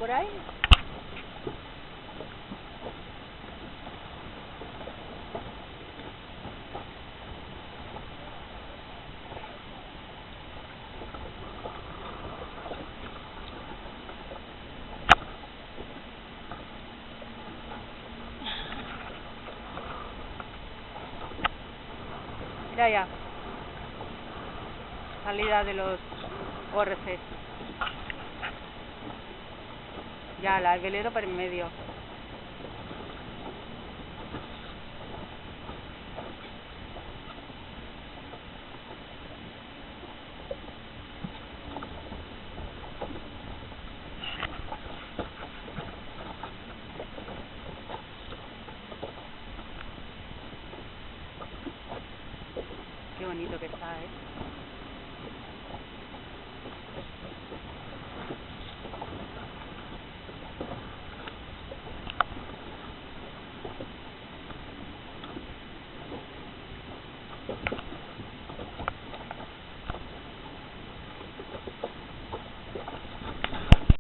por ahí. Mira ya, salida de los ORCs. Ya, el velero por en medio.